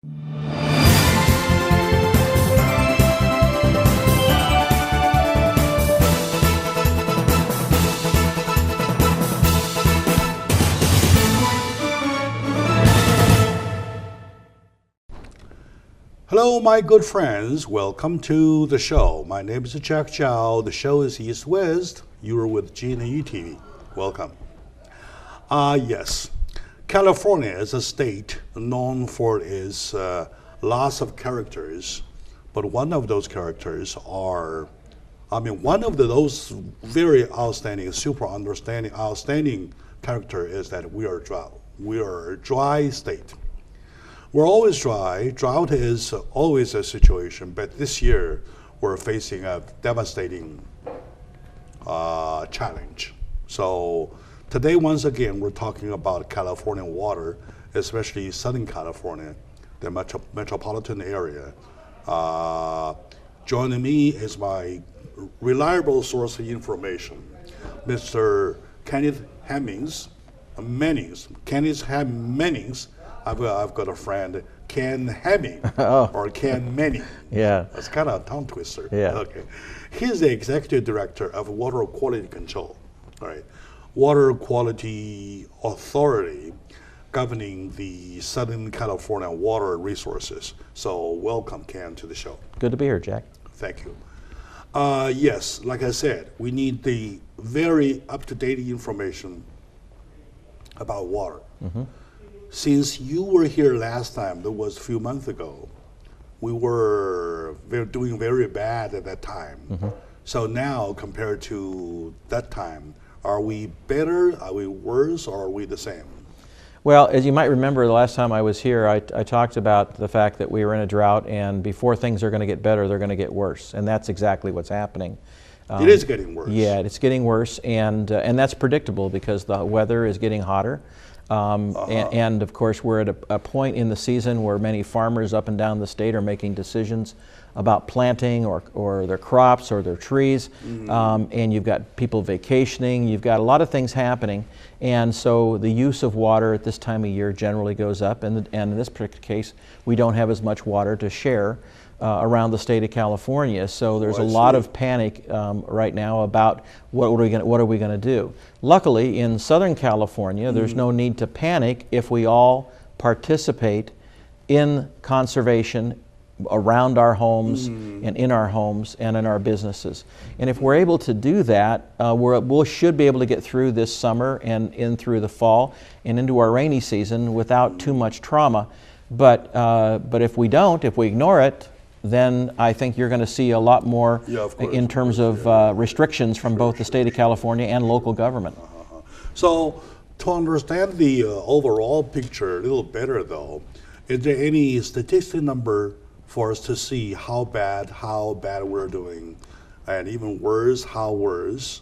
Hello, my good friends. Welcome to the show. My name is Jack Chow. The show is East West. You are with G&E TV. Welcome. Yes, California is a state known for its lots of characters, but one of those characters are, those very outstanding, super outstanding character is that we are dry. We are a dry state. We're always dry. Drought is always a situation, but this year we're facing a devastating challenge. So today, once again, we're talking about California water, especially Southern California, the metropolitan area. Joining me is my reliable source of information, Mr. Kenneth Hemmings. I've got a friend, Ken Hemming, or Ken Manning. Yeah. That's kind of a tongue twister. Yeah. Okay. He's the executive director of Water Quality Control. All right. Water Quality Authority governing the Southern California water resources. So welcome, Ken, to the show. Good to be here, Jack. Thank you. Yes, like I said, we need the very up-to-date information about water. Mm-hmm. Since you were here last time, that was a few months ago, we were doing very bad at that time. Mm-hmm. So now, compared to that time, are we better, are we worse, or are we the same? Well, as you might remember, the last time I was here, I talked about the fact that we were in a drought, and before things are going to get better, they're going to get worse, and that's exactly what's happening. It is getting worse. Yeah, it's getting worse, and that's predictable because the weather is getting hotter. And of course, we're at a point in the season where many farmers up and down the state are making decisions about planting or their crops or their trees. Mm-hmm. And you've got people vacationing, you've got a lot of things happening. And so the use of water at this time of year generally goes up. And in this particular case, we don't have as much water to share around the state of California, so there's a lot of panic right now about what are we going to do. Luckily, in Southern California, there's no need to panic if we all participate in conservation around our homes and in our homes and in our businesses. And if we're able to do that, we should be able to get through this summer and in through the fall and into our rainy season without too much trauma. But if we don't, if we ignore it, then I think you're going to see a lot more in terms of restrictions from both the state of California and local government. So to understand the overall picture a little better though, is there any statistic number for us to see how bad we're doing, and even worse, how worse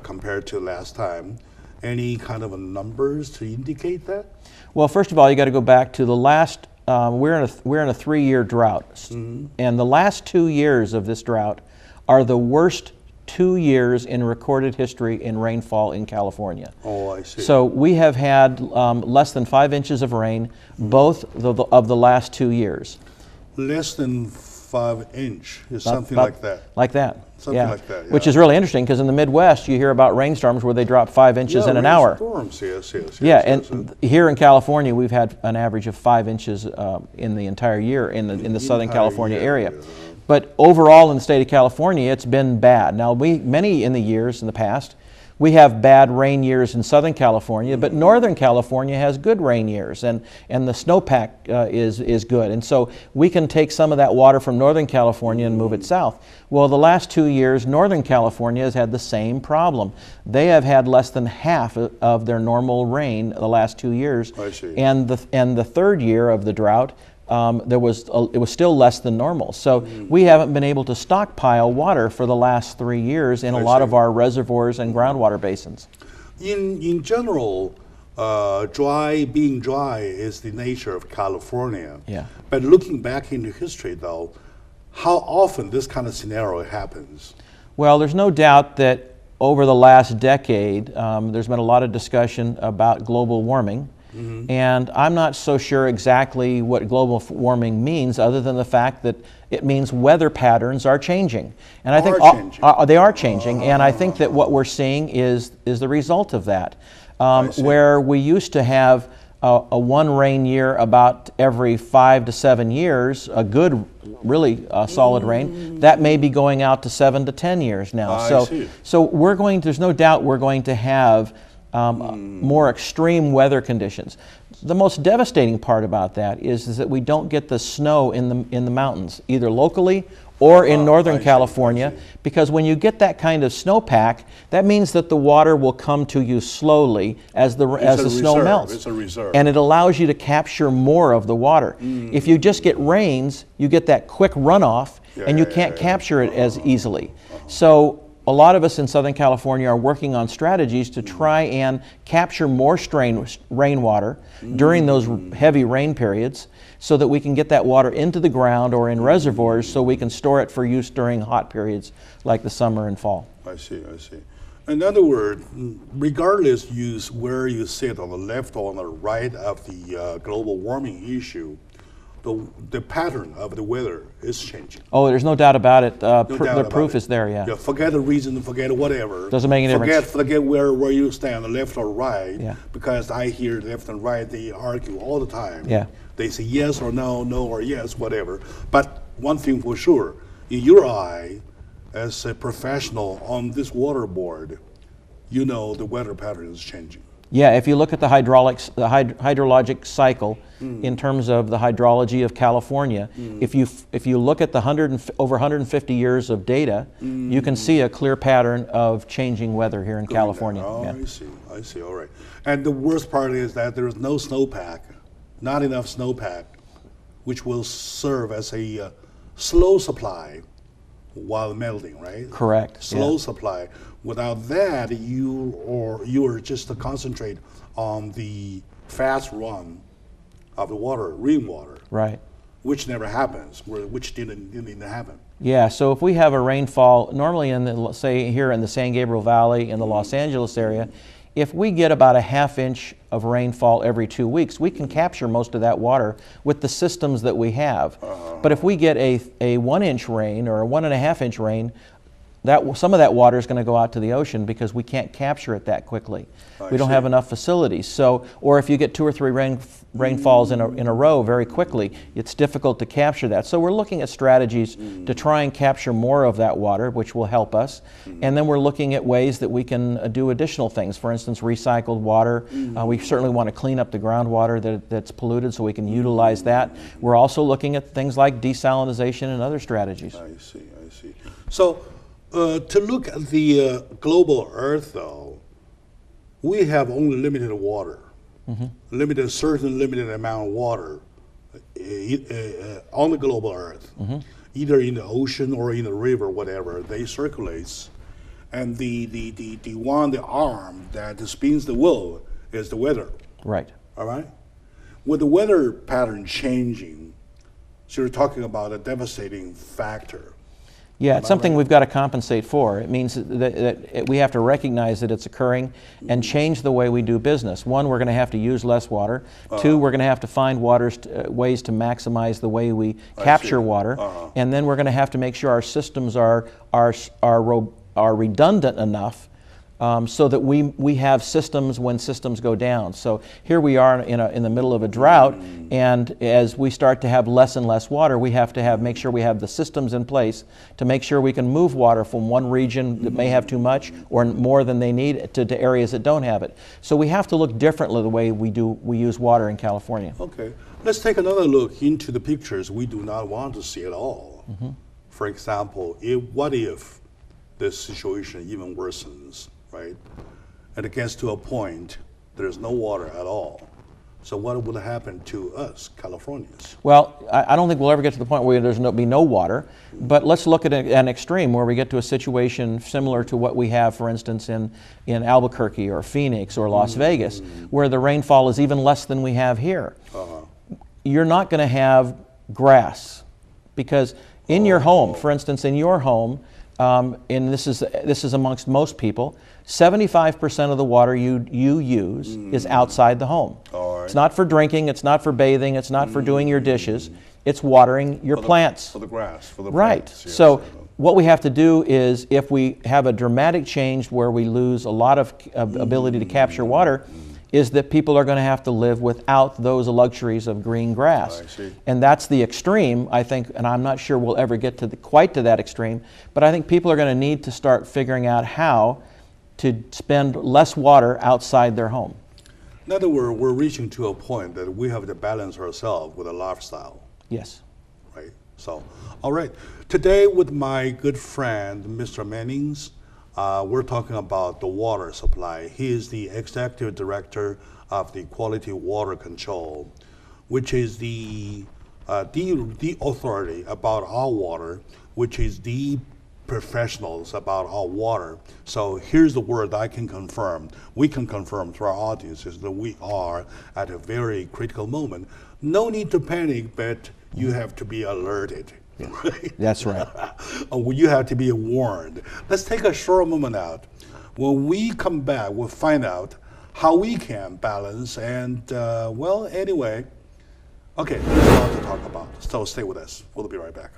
compared to last time? Any kind of numbers to indicate that? Well, first of all, you got to go back to the last we're in a 3-year drought, and the last 2 years of this drought are the worst 2 years in recorded history in rainfall in California. Oh, I see. So we have had less than 5 inches of rain both of the last 2 years. Less than 5 inch is something like that. Like that. Something like that, yeah. Which is really interesting because in the Midwest you hear about rainstorms where they drop 5 inches in an hour. Storms, yes. And here in California we've had an average of 5 inches in the entire year in the Southern California area. But overall in the state of California it's been bad. Now many in the past, we have bad rain years in Southern California, but Northern California has good rain years, and the snowpack is good. And so we can take some of that water from Northern California and move it south. Well, the last 2 years, Northern California has had the same problem. They have had less than half of their normal rain the last 2 years. I see. And the third year of the drought, it was still less than normal. So we haven't been able to stockpile water for the last 3 years in a lot of our reservoirs and groundwater basins. In general, being dry is the nature of California. Yeah. But looking back into history though, how often this kind of scenario happens? Well, there's no doubt that over the last decade, there's been a lot of discussion about global warming. And I'm not so sure exactly what global warming means, other than the fact that it means weather patterns are changing. And I think they are changing, and I think that what we're seeing is the result of that. Where we used to have a one rain year about every 5 to 7 years, a good, really solid rain, that may be going out to 7 to 10 years now. So we're going. There's no doubt we're going to have more extreme weather conditions. The most devastating part about that is that we don't get the snow in the mountains, either locally or in Northern California, because when you get that kind of snowpack, that means that the water will come to you slowly as the snow melts. It's a reserve. And it allows you to capture more of the water. If you just get rains, you get that quick runoff, and you can't capture it as easily. So a lot of us in Southern California are working on strategies to try and capture more rainwater during those heavy rain periods, so that we can get that water into the ground or in reservoirs, so we can store it for use during hot periods like the summer and fall. I see. In other words, regardless where you sit, on the left or on the right of the global warming issue, the pattern of the weather is changing. Oh, there's no doubt about it. The proof is there, yeah. Forget the reason, forget whatever. Doesn't make any difference. Forget where you stand, the left or right, because I hear left and right, they argue all the time. Yeah. They say yes or no, no or yes, whatever. But one thing for sure, in your eye, as a professional on this water board, you know the weather pattern is changing. Yeah, if you look at the hydrologic cycle in terms of the hydrology of California, if you look at the over 150 years of data, you can see a clear pattern of changing weather here in California. Oh, yeah. I see, all right. And the worst part is that there is no snowpack, not enough snowpack, which will serve as a slow supply while melting, right? Correct. Slow supply. Without that, you are just to concentrate on the fast run of the water, rainwater. Right. Which never happens, which didn't happen. Yeah, so if we have a rainfall, normally say here in the San Gabriel Valley, in the Los Angeles area, if we get about a ½ inch of rainfall every 2 weeks, we can capture most of that water with the systems that we have. But if we get a 1 inch rain or a 1.5 inch rain, some of that water is going to go out to the ocean because we can't capture it that quickly. We don't have enough facilities. So, or if you get 2 or 3 rainfalls in a row very quickly, it's difficult to capture that. So we're looking at strategies to try and capture more of that water, which will help us. And then we're looking at ways that we can do additional things. For instance, recycled water. We certainly want to clean up the groundwater that's polluted, so we can utilize that. We're also looking at things like desalinization and other strategies. I see. So, to look at the global Earth, though, we have only limited water, limited amount of water on the global Earth, either in the ocean or in the river, whatever. They circulates, and the arm that spins the wheel is the weather. Right. All right. With the weather pattern changing, so you're talking about a devastating factor. Yeah, it's something we've got to compensate for. It means that we have to recognize that it's occurring and change the way we do business. One, we're going to have to use less water. Two, we're going to have to find ways to maximize the way we capture water. And then we're going to have to make sure our systems are redundant enough so that we have systems when systems go down. So here we are in the middle of a drought, and as we start to have less and less water, we have to make sure we have the systems in place to make sure we can move water from one region that may have too much or more than they need to areas that don't have it. So we have to look differently the way we use water in California. Okay, let's take another look into the pictures we do not want to see at all. For example, what if this situation even worsens? Right? And it gets to a point there's no water at all. So what will happen to us, Californians? Well, I don't think we'll ever get to the point where there's be no water, but let's look at an extreme where we get to a situation similar to what we have, for instance, in Albuquerque or Phoenix or Las Vegas, where the rainfall is even less than we have here. You're not going to have grass, because in your home, for instance, in your home, and this is amongst most people, 75% of the water you use is outside the home. It's not for drinking, it's not for bathing, it's not for doing your dishes. It's watering your plants. For the grass, for the Right. plants. Yes, So what we have to do is, if we have a dramatic change where we lose a lot of ability to capture water, is that people are going to have to live without those luxuries of green grass. I see. And that's the extreme, I think, and I'm not sure we'll ever get to quite to that extreme, but I think people are going to need to start figuring out how to spend less water outside their home. In other words, we're reaching to a point that we have to balance ourselves with a lifestyle. Yes. Right. So, all right. Today with my good friend, Mr. Mannings, we're talking about the water supply. He is the executive director of the Quality Water Control, which is the authority about our water, which is the professionals about our water. So here's the word I can confirm. We can confirm to our audiences that we are at a very critical moment. No need to panic, but you have to be alerted. Yes. Right? That's right. You have to be warned. Let's take a short moment out. When we come back, we'll find out how we can balance and, well, anyway, okay, there's a lot to talk about. So stay with us. We'll be right back.